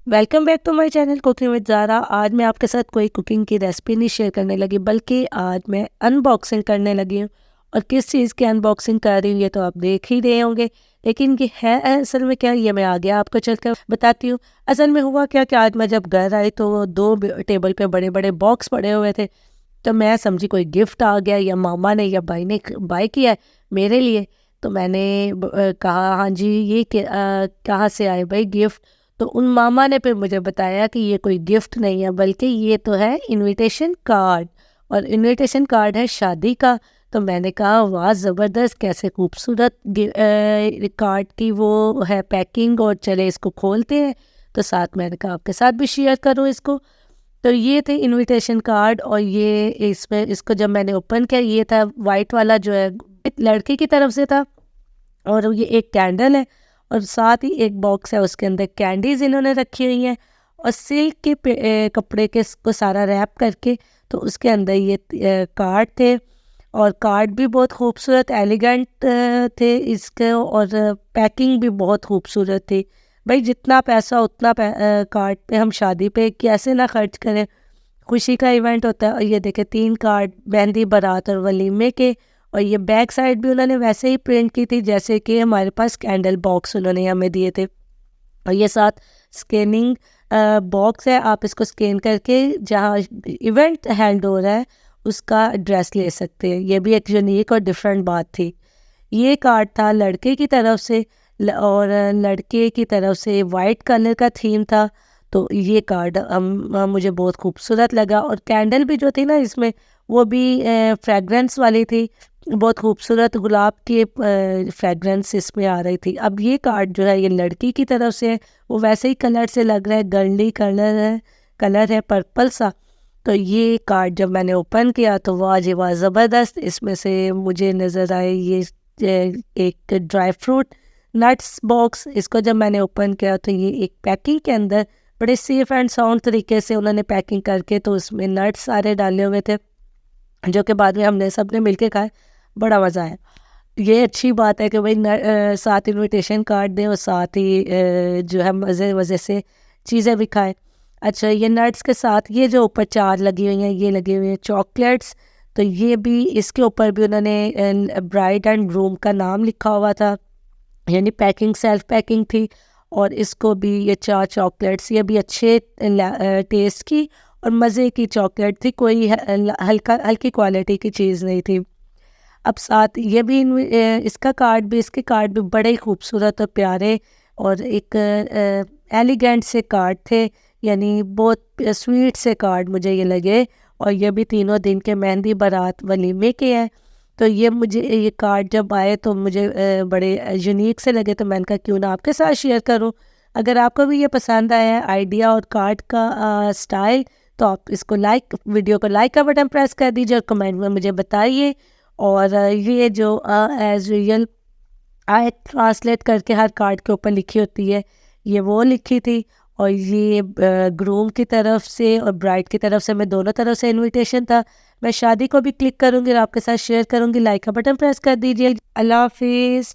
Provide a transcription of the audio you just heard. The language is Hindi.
Welcome back to my channel cooking with Zara. आज मैं आपके साथ कोई कुकिंग की रेसिपी नहीं शेयर करने लगी, बल्कि आज मैं अनबॉक्सिंग करने लगी हूँ। और किस चीज़ की अनबॉक्सिंग कर रही हूँ ये तो आप देख ही रहे होंगे, लेकिन ये है असल में क्या, ये मैं आगे आपको चलकर बताती हूँ। असल में हुआ क्या कि आज मैं जब घर आई तो दो टेबल पे बड़े बड़े बॉक्स पड़े हुए थे। तो मैं समझी कोई गिफ्ट आ गया, या मामा ने या भाई ने बाय किया है मेरे लिए। तो मैंने कहा हाँ जी, ये कहाँ से आए भाई गिफ्ट। तो उन मामा ने फिर मुझे बताया कि ये कोई गिफ्ट नहीं है, बल्कि ये तो है इनविटेशन कार्ड, और इनविटेशन कार्ड है शादी का। तो मैंने कहा वाह ज़बरदस्त, कैसे खूबसूरत कार्ड की वो है पैकिंग, और चले इसको खोलते हैं। तो साथ मैंने कहा आपके साथ भी शेयर करूँ इसको। तो ये थे इनविटेशन कार्ड, और ये इसमें इसको जब मैंने ओपन किया, ये था वाइट वाला जो है लड़की की तरफ से था, और ये एक कैंडल है, और साथ ही एक बॉक्स है, उसके अंदर कैंडीज इन्होंने रखी हुई हैं, और सिल्क के कपड़े के इसको सारा रैप करके तो उसके अंदर ये कार्ड थे। और कार्ड भी बहुत खूबसूरत एलिगेंट थे इसके, और पैकिंग भी बहुत खूबसूरत थी। भाई जितना पैसा उतना कार्ड पे हम शादी पे कैसे ना खर्च करें, खुशी का इवेंट होता है। और ये देखे 3 कार्ड, मेहंदी, बारात और वलीमे के। और ये बैक साइड भी उन्होंने वैसे ही प्रिंट की थी जैसे कि हमारे पास कैंडल बॉक्स उन्होंने हमें दिए थे। और ये साथ स्कैनिंग बॉक्स है, आप इसको स्कैन करके जहाँ इवेंट हेल्ड हो रहा है उसका एड्रेस ले सकते हैं। ये भी एक यूनिक और डिफरेंट बात थी। ये कार्ड था लड़के की तरफ से, और लड़के की तरफ से वाइट कलर का थीम था। तो ये कार्ड मुझे बहुत खूबसूरत लगा, और कैंडल भी जो थी ना इसमें, वो भी फ्रेगरेंस वाली थी। बहुत खूबसूरत गुलाब की फ्रेगरेंस इसमें आ रही थी। अब ये कार्ड जो है ये लड़की की तरफ से है, वो वैसे ही कलर से लग रहा है, गर्ली कलर है पर्पल सा। तो ये कार्ड जब मैंने ओपन किया तो वाह जी वाह ज़बरदस्त, इसमें से मुझे नज़र आए ये एक ड्राई फ्रूट नट्स बॉक्स। इसको जब मैंने ओपन किया तो ये एक पैकिंग के अंदर बड़े सेफ एंड साउंड तरीके से उन्होंने पैकिंग करके तो उसमें नट्स सारे डाले हुए थे, जो कि बाद में हमने सबने मिलके खाए। बड़ा मज़ा आया। ये अच्छी बात है कि भाई साथ इनविटेशन कार्ड दें, और साथ ही जो है मज़े मज़े से चीज़ें भी खाएं। अच्छा, ये नट्स के साथ ये जो ऊपर 4 लगी हुई हैं, ये लगी हुई हैं चॉकलेट्स। तो ये भी, इसके ऊपर भी उन्होंने ब्राइड एंड ग्रूम का नाम लिखा हुआ था, यानी पैकिंग सेल्फ पैकिंग थी। और इसको भी ये 4 चॉकलेट्स, ये भी अच्छे टेस्ट की और मज़े की चॉकलेट थी, कोई हल्की क्वालिटी की चीज़ नहीं थी। अब साथ ये भी इसका कार्ड भी, इसके कार्ड भी बड़े ही खूबसूरत और प्यारे, और एक एलिगेंट से कार्ड थे, यानी बहुत स्वीट से कार्ड मुझे ये लगे। और ये भी तीनों दिन के मेहंदी, बारात, वलीमे के हैं। तो ये मुझे ये कार्ड जब आए तो मुझे बड़े यूनिक से लगे, तो मैंने कहा क्यों ना आपके साथ शेयर करूं। अगर आपको भी ये पसंद आया है आइडिया और कार्ड का स्टाइल, तो आप इसको वीडियो को लाइक का बटन प्रेस कर दीजिए, और कमेंट में मुझे बताइए। और ये जो एज यूजल आई ट्रांसलेट करके हर कार्ड के ऊपर लिखी होती है, ये वो लिखी थी। और ये ग्रूम की तरफ से और ब्राइड की तरफ से, मैं दोनों तरफ से इनविटेशन था। मैं शादी को भी क्लिक करूँगी और आपके साथ शेयर करूँगी। लाइक का बटन प्रेस कर दीजिए। अल्लाह हाफिज़।